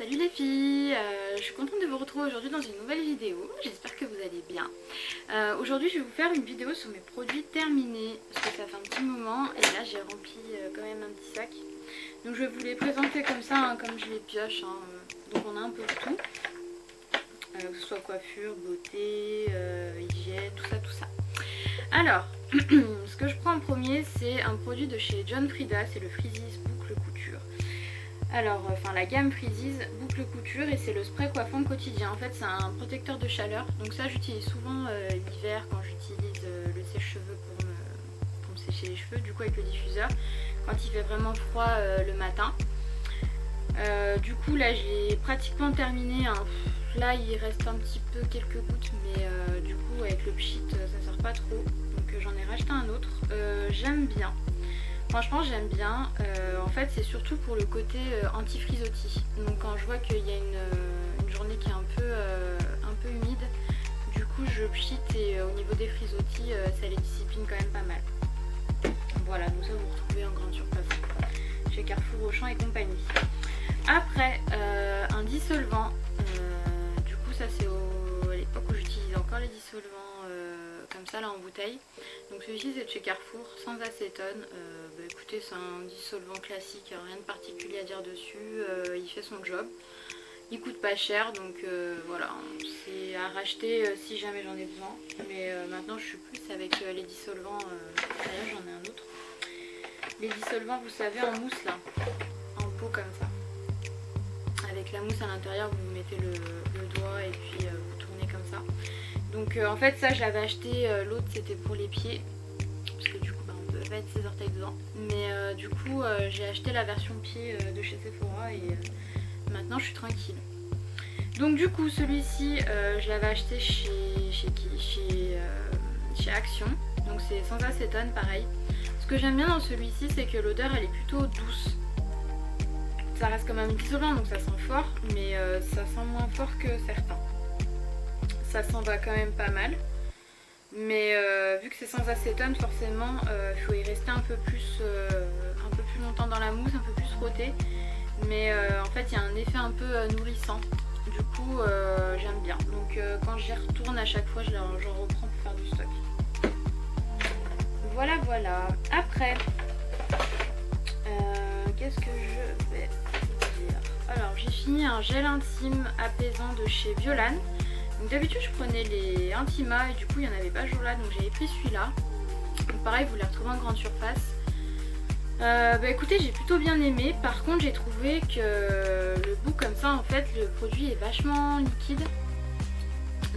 Salut les filles, je suis contente de vous retrouver aujourd'hui dans une nouvelle vidéo, j'espère que vous allez bien. Aujourd'hui je vais vous faire une vidéo sur mes produits terminés, parce que ça fait un petit moment et là j'ai rempli quand même un petit sac. Donc je vais vous les présenter comme ça, hein, comme je les pioche, hein. Donc on a un peu de tout, que ce soit coiffure, beauté, hygiène, tout ça. Alors, ce que je prends en premier c'est un produit de chez John Frieda, c'est le Freezies boucle couture. Alors, la gamme Freezies boucle couture et c'est le spray coiffant quotidien. En fait c'est un protecteur de chaleur, donc ça j'utilise souvent l'hiver quand j'utilise le sèche-cheveux pour me sécher les cheveux, du coup avec le diffuseur, quand il fait vraiment froid le matin. Du coup là j'ai pratiquement terminé, hein. Là il reste un petit peu quelques gouttes, mais du coup avec le pchit ça sert pas trop, donc j'en ai racheté un autre. J'aime bien. Franchement j'aime bien, en fait c'est surtout pour le côté anti-frisottis. Donc quand je vois qu'il y a une journée qui est un peu humide, du coup je pchite et au niveau des frisottis ça les discipline quand même pas mal. Voilà, donc ça vous retrouvez en grande surface chez Carrefour, Auchan et compagnie. Après un dissolvant, du coup ça c'est à l'époque où j'utilisais encore les dissolvants comme ça là en bouteille. Donc celui-ci c'est de chez Carrefour, sans acétone. Écoutez c'est un dissolvant classique, rien de particulier à dire dessus, il fait son job. Il coûte pas cher, donc voilà, c'est à racheter si jamais j'en ai besoin. Mais maintenant je suis plus avec les dissolvants, d'ailleurs j'en ai un autre. Les dissolvants vous savez en mousse là, en pot comme ça. Avec la mousse à l'intérieur vous mettez le doigt et puis vous tournez comme ça. Donc en fait ça j'avais acheté, l'autre c'était pour les pieds, parce que du coup on peut mettre ses orteils dedans. Mais du coup j'ai acheté la version pied de chez Sephora et maintenant je suis tranquille. Donc du coup celui-ci je l'avais acheté chez Action, donc c'est sans acétone pareil. Ce que j'aime bien dans celui-ci c'est que l'odeur elle est plutôt douce. Ça reste quand même dissolvant donc ça sent fort, mais ça sent moins fort que certains. Ça s'en va quand même pas mal, mais vu que c'est sans acétone forcément il faut y rester un peu plus longtemps dans la mousse, un peu plus frotter, mais en fait il y a un effet un peu nourrissant, du coup j'aime bien. Donc quand j'y retourne à chaque fois j'en reprends pour faire du stock. Voilà. Après qu'est-ce que je vais vous dire? Alors j'ai fini un gel intime apaisant de chez Violane. Donc d'habitude je prenais les Intima et du coup il n'y en avait pas ce jour-là, donc j'avais pris celui-là. Donc pareil vous les retrouvez en grande surface. Écoutez j'ai plutôt bien aimé. Par contre j'ai trouvé que le bout comme ça en fait le produit est vachement liquide,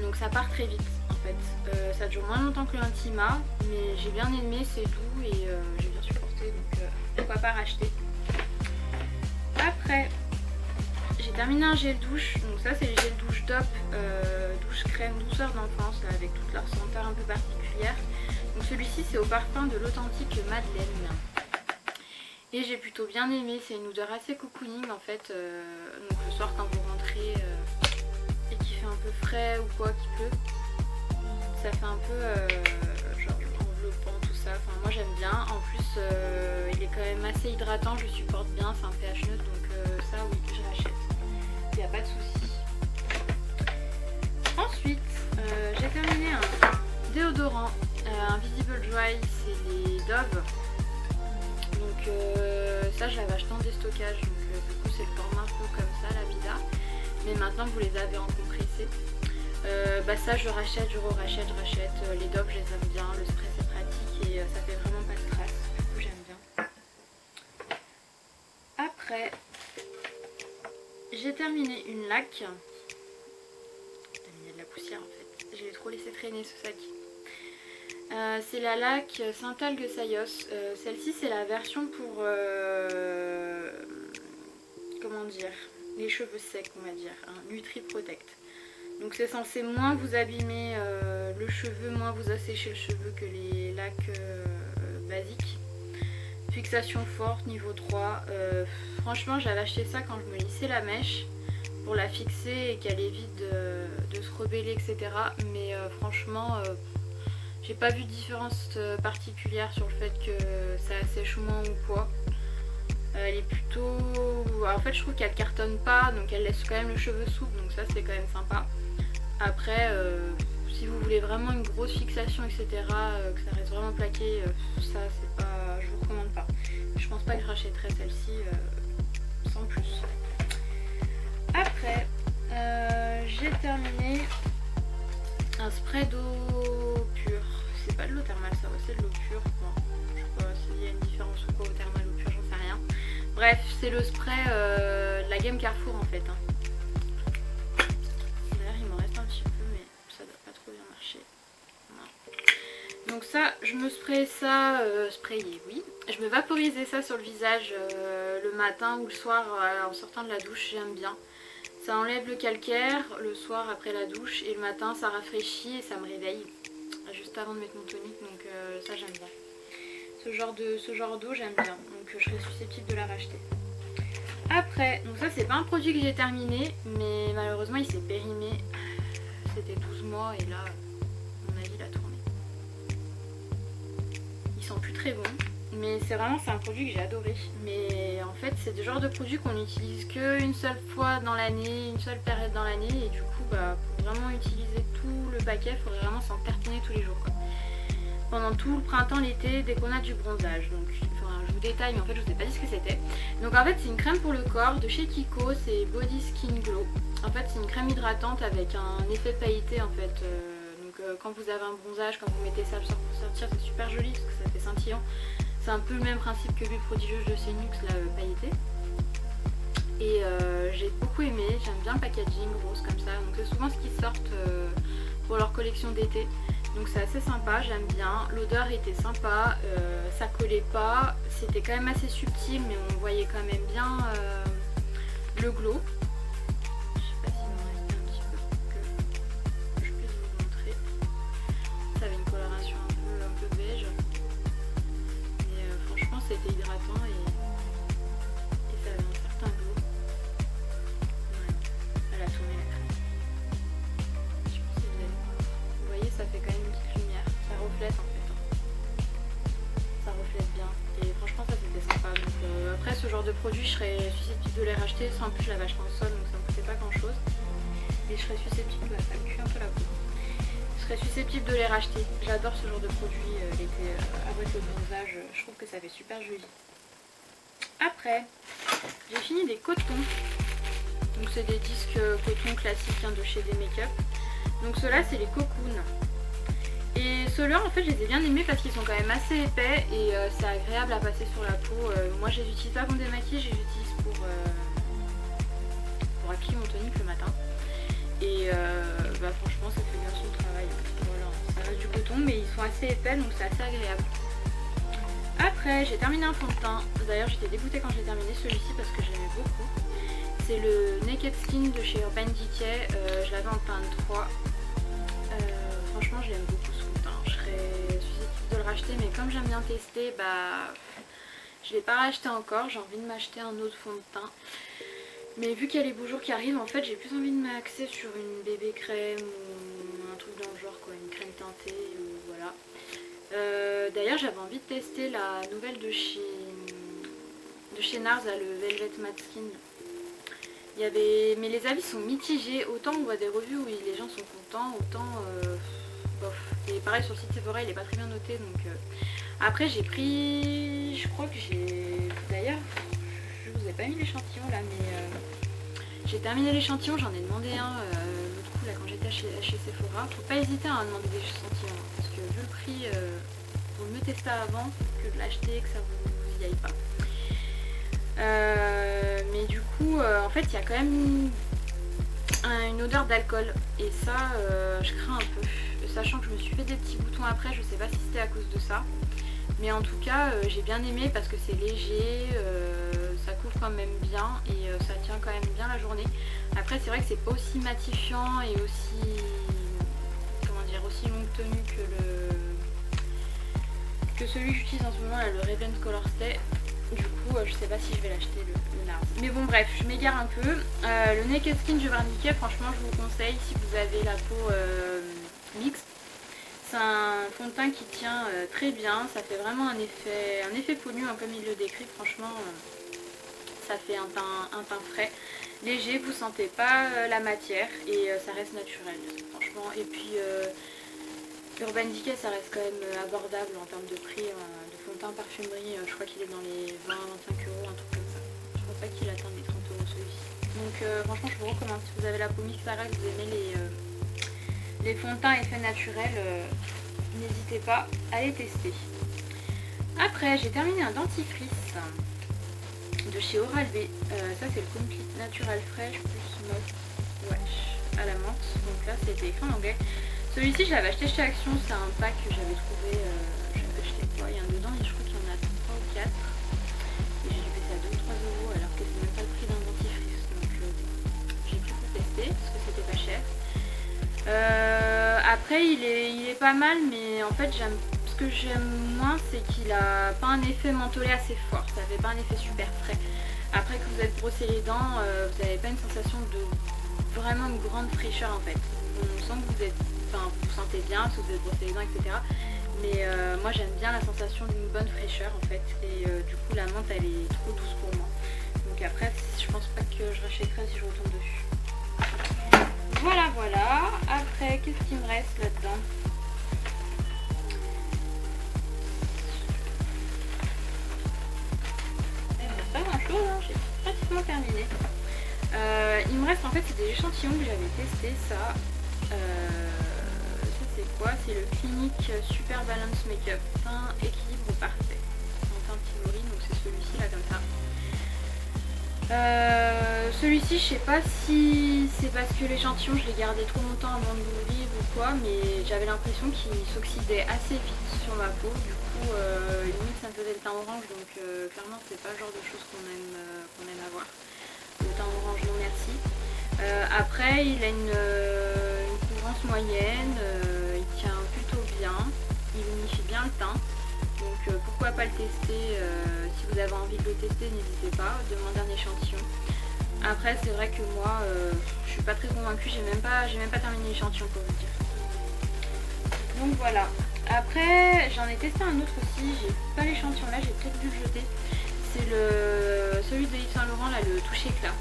donc ça part très vite en fait. Ça dure moins longtemps que l'Intima, mais j'ai bien aimé, c'est doux et j'ai bien supporté, donc pourquoi pas racheter. Après j'ai terminé un gel douche, donc ça c'est le gel douche DOP, douche crème douceur d'enfance avec toute leur senteur un peu particulière. Donc celui-ci c'est au parfum de l'authentique Madeleine. Et j'ai plutôt bien aimé, c'est une odeur assez cocooning en fait, donc le soir quand vous rentrez et qu'il fait un peu frais ou quoi, qu'il pleut, ça fait un peu genre enveloppant tout ça, enfin moi j'aime bien. En plus il est quand même assez hydratant, je supporte bien, c'est un pH neutre, donc ça oui je rachète, il n'y a pas de souci. Ensuite j'ai terminé un déodorant Invisible Dry, c'est les Dove. Donc ça je l'avais acheté en déstockage, donc du coup c'est le format un peu comme ça, la Vida, mais maintenant vous les avez en compressé. Ça je rachète, je rachète. Les Dove je les aime bien, le spray c'est pratique et ça fait vraiment pas de traces, du coup j'aime bien. Après j'ai terminé une laque. Il y a de la poussière en fait, j'ai trop laissé traîner ce sac. C'est la laque Saint-Algue Sayos. Celle-ci c'est la version pour comment dire, les cheveux secs on va dire, hein, Nutri Protect. Donc c'est censé moins vous abîmer le cheveu, moins vous assécher le cheveu que les lacs basiques. Fixation forte niveau 3. Franchement j'avais acheté ça quand je me lissais la mèche pour la fixer et qu'elle évite de se rebeller etc. Mais franchement j'ai pas vu de différence particulière sur le fait que ça assèche moins ou quoi. Elle est plutôt... En fait je trouve qu'elle cartonne pas, donc elle laisse quand même le cheveu souple, donc ça c'est quand même sympa. Après si vous voulez vraiment une grosse fixation etc, que ça reste vraiment plaqué, ça c'est pas... je vous recommande pas. Je pense pas que je rachèterai celle-ci sans plus. Après j'ai terminé un spray d'eau pure. C'est pas de l'eau thermale ça, c'est de l'eau pure. Bon, je sais pas s'il y a une différence ou quoi, eau thermale ou pure, j'en sais rien. Bref, c'est le spray de la gamme Carrefour en fait. D'ailleurs il m'en reste un petit peu mais ça doit pas trop bien marcher. Non. Donc ça, je me sprayais ça, sprayer oui. Je me vaporisais ça sur le visage le matin ou le soir en sortant de la douche, j'aime bien. Ça enlève le calcaire le soir après la douche et le matin ça rafraîchit et ça me réveille juste avant de mettre mon tonique, donc ça j'aime bien. Ce genre d'eau j'aime bien, donc je serais susceptible de la racheter. Après, donc ça c'est pas un produit que j'ai terminé, mais malheureusement il s'est périmé. C'était 12 mois et là, à mon avis il a tourné. Il sent plus très bon. Mais c'est un produit que j'ai adoré. Mais en fait c'est le genre de produit qu'on n'utilise qu'une seule fois dans l'année, une seule période dans l'année. Et du coup bah, pour vraiment utiliser tout le paquet, il faudrait vraiment s'en tartiner tous les jours quoi. Pendant tout le printemps, l'été, dès qu'on a du bronzage. Donc enfin, je vous détaille mais en fait je vous ai pas dit ce que c'était. Donc en fait c'est une crème pour le corps de chez Kiko, c'est Body Skin Glow. En fait c'est une crème hydratante avec un effet pailleté en fait. Quand vous avez un bronzage, quand vous mettez ça le soir pour sortir, c'est super joli parce que ça fait scintillant. C'est un peu le même principe que l'huile prodigieuse de chez Nuxe, la pailletée. Et j'ai beaucoup aimé, j'aime bien le packaging rose comme ça. Donc c'est souvent ce qu'ils sortent pour leur collection d'été. Donc c'est assez sympa, j'aime bien. L'odeur était sympa, ça collait pas. C'était quand même assez subtil mais on voyait quand même bien le glow. Je sais pas s'il m'en reste un petit peu pour que je puisse vous montrer. Ça avait une coloration un peu beige. Franchement c'était hydratant et ça avait un certain glow. Ouais, elle a tourné la crème. Je pense que vous voyez ça fait quand même une petite lumière. Ça reflète en fait. Ça reflète bien. Et franchement ça c'était sympa. Donc après ce genre de produit je serais susceptible de les racheter. En plus je l'avais acheté en sol donc ça me coûtait pas grand chose. Et je serais susceptible, ça me cuit un peu la peau. Je serais susceptible de les racheter. J'adore ce genre de produit l'été avec le bronzage, je trouve que ça fait super joli. Après, j'ai fini des cotons. Donc c'est des disques coton classiques de chez des make-up. Donc ceux-là c'est les Cocoon. Et ceux-là en fait je les ai bien aimés parce qu'ils sont quand même assez épais et c'est agréable à passer sur la peau. Moi je les utilise pas pour me démaquiller, je les utilise pour appliquer mon tonique le matin. Et bah, franchement ça fait bien son travail. Voilà, ça reste du coton mais ils sont assez épais donc c'est assez agréable. Après j'ai terminé un fond de teint. D'ailleurs j'étais dégoûtée quand j'ai terminé celui-ci parce que j'aimais beaucoup. C'est le Naked Skin de chez Urban Decay. Je l'avais en teinte 3. Franchement je l'aime beaucoup ce fond de teint. Je serais susceptible de le racheter mais comme j'aime bien tester, bah je ne l'ai pas racheté encore. J'ai envie de m'acheter un autre fond de teint. Mais vu qu'il y a les beaux jours qui arrivent, en fait j'ai plus envie de m'axer sur une bébé crème ou un truc dans le genre quoi, une crème teintée ou voilà. D'ailleurs j'avais envie de tester la nouvelle de chez Nars, le Velvet Matte Skin. Mais les avis sont mitigés, autant on voit des revues où les gens sont contents, autant bof. Et pareil sur le site Sephora il est pas très bien noté donc après j'ai pris, je crois que j'ai, d'ailleurs je vous ai pas mis l'échantillon là mais j'ai terminé l'échantillon, j'en ai demandé un l'autre coup là quand j'étais chez Sephora. Faut pas hésiter à demander des échantillons parce que vu le prix, vaut mieux tester avant que de l'acheter, que ça vous y aille pas. Mais du coup en fait il y a quand même une odeur d'alcool et ça je crains un peu, sachant que je me suis fait des petits boutons après, je sais pas si c'était à cause de ça mais en tout cas j'ai bien aimé parce que c'est léger, ça couvre quand même bien et ça tient quand même bien la journée. Après c'est vrai que c'est pas aussi matifiant et aussi, comment dire, aussi longue tenue que celui que j'utilise en ce moment là, le Revlon Color Stay. Du coup je sais pas si je vais l'acheter le Nars. Mais bon bref, je m'égare un peu. Le Naked Skin je vais indiquer, franchement je vous conseille si vous avez la peau mixte. C'est un fond de teint qui tient très bien, ça fait vraiment un effet pollu comme il le décrit, franchement ça fait un teint frais, léger, vous sentez pas la matière et ça reste naturel franchement. Et puis Urban Decay ça reste quand même abordable en termes de prix de fond de teint parfumerie, je crois qu'il est dans les 20-25 euros, un truc comme ça. Je pense pas qu'il atteint les 30 euros celui-ci. Donc franchement je vous recommande, si vous avez la peau mixte, que vous aimez les fonds de teint effets naturels, n'hésitez pas à les tester. Après j'ai terminé un dentifrice de chez Oral-B, ça c'est le Complete Natural Fresh plus Mode Wash à la menthe, donc là c'était écrit en anglais. Celui-ci je l'avais acheté chez Action, c'est un pack que j'avais trouvé, j'avais acheté quoi, il y en a dedans et je crois qu'il y en a 3 ou 4 et j'ai dû payer ça 2 ou 3 euros alors que c'est même pas le prix d'un dentifrice, donc j'ai pu le tester parce que c'était pas cher. Après il est pas mal, mais en fait ce que j'aime moins c'est qu'il a pas un effet mentholé assez fort, ça fait pas un effet super frais. Après que vous êtes brossé les dents, vous n'avez pas une sensation de vraiment une grande fraîcheur en fait. On sent que vous êtes, enfin vous sentez bien si vous êtes brossé les dents etc. Mais moi j'aime bien la sensation d'une bonne fraîcheur en fait, et du coup la menthe elle est trop douce pour moi. Donc après je pense pas que je rachèterai si je retourne dessus. Voilà voilà, après qu'est-ce qu'il me reste là-dedans? Pas grand chose, hein. J'ai pratiquement terminé. Il me reste en fait c'est des échantillons que j'avais testé. Ça c'est quoi? C'est le Clinique Super Balance Makeup teint équilibre parfait en teint Timori, donc c'est celui-ci là comme ça. Celui-ci je sais pas si c'est parce que l'échantillon je l'ai gardé trop longtemps avant de l'ouvrir ou quoi, mais j'avais l'impression qu'il s'oxydait assez vite sur ma peau, du coup limite ça me faisait le teint orange, donc clairement c'est pas le genre de choses qu'on aime avoir. Le teint orange non merci. Après il a une couvrance moyenne, il tient plutôt bien, il unifie bien le teint. Donc pourquoi pas le tester, si vous avez envie de le tester n'hésitez pas, demandez un échantillon. Après c'est vrai que moi je suis pas très convaincue, j'ai même pas terminé l'échantillon pour vous dire. Donc voilà. Après j'en ai testé un autre aussi, j'ai pas l'échantillon là, j'ai peut-être dû le jeter. C'est celui de Yves Saint Laurent là, le touche éclat.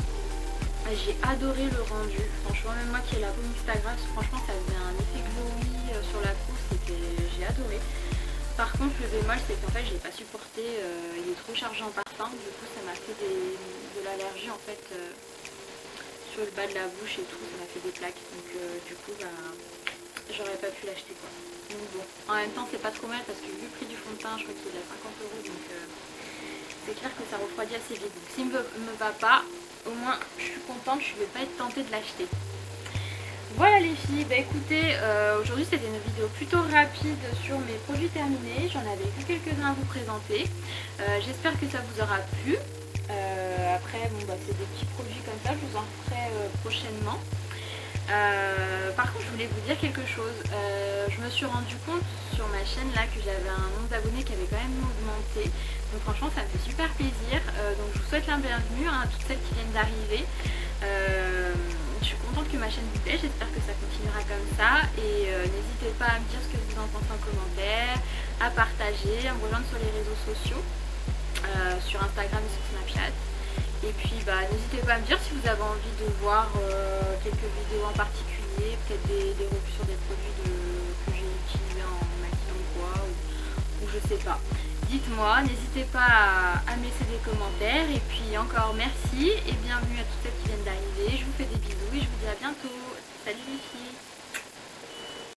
J'ai adoré le rendu, franchement même moi qui ai la peau Instagram, franchement ça faisait un effet glowy sur la peau, j'ai adoré. Par contre le bémol c'est qu'en fait j'ai pas supporté, il est trop chargé en parfum, du coup ça m'a fait de l'allergie en fait sur le bas de la bouche et tout, ça m'a fait des plaques, donc du coup bah j'aurais pas pu l'acheter quoi. Donc bon, en même temps c'est pas trop mal parce que vu le prix du fond de teint je crois qu'il est à 50 euros, donc c'est clair que ça refroidit assez vite. Donc s'il me va pas, au moins je suis contente, je vais pas être tentée de l'acheter. Voilà les filles, bah écoutez, aujourd'hui c'était une vidéo plutôt rapide sur mes produits terminés, j'en avais que quelques-uns à vous présenter, j'espère que ça vous aura plu. Après bon bah c'est des petits produits comme ça, je vous en ferai prochainement. Par contre je voulais vous dire quelque chose, je me suis rendu compte sur ma chaîne là que j'avais un nombre d'abonnés qui avait quand même augmenté, donc franchement ça me fait super plaisir, donc je vous souhaite la bienvenue à toutes celles qui viennent d'arriver. Je suis contente que ma chaîne vous plaît, j'espère que ça continuera comme ça, et n'hésitez pas à me dire ce que vous en pensez en commentaire, à partager, à me rejoindre sur les réseaux sociaux, sur Instagram et sur Snapchat. Et puis bah n'hésitez pas à me dire si vous avez envie de voir quelques vidéos en particulier, peut-être des revues sur des produits que j'ai utilisés en maquillant ou quoi, ou je sais pas. Dites-moi, n'hésitez pas à me laisser des commentaires, et puis encore merci et bienvenue à toutes celles qui viennent d'arriver. Je vous fais des bisous et je vous dis à bientôt. Salut les filles!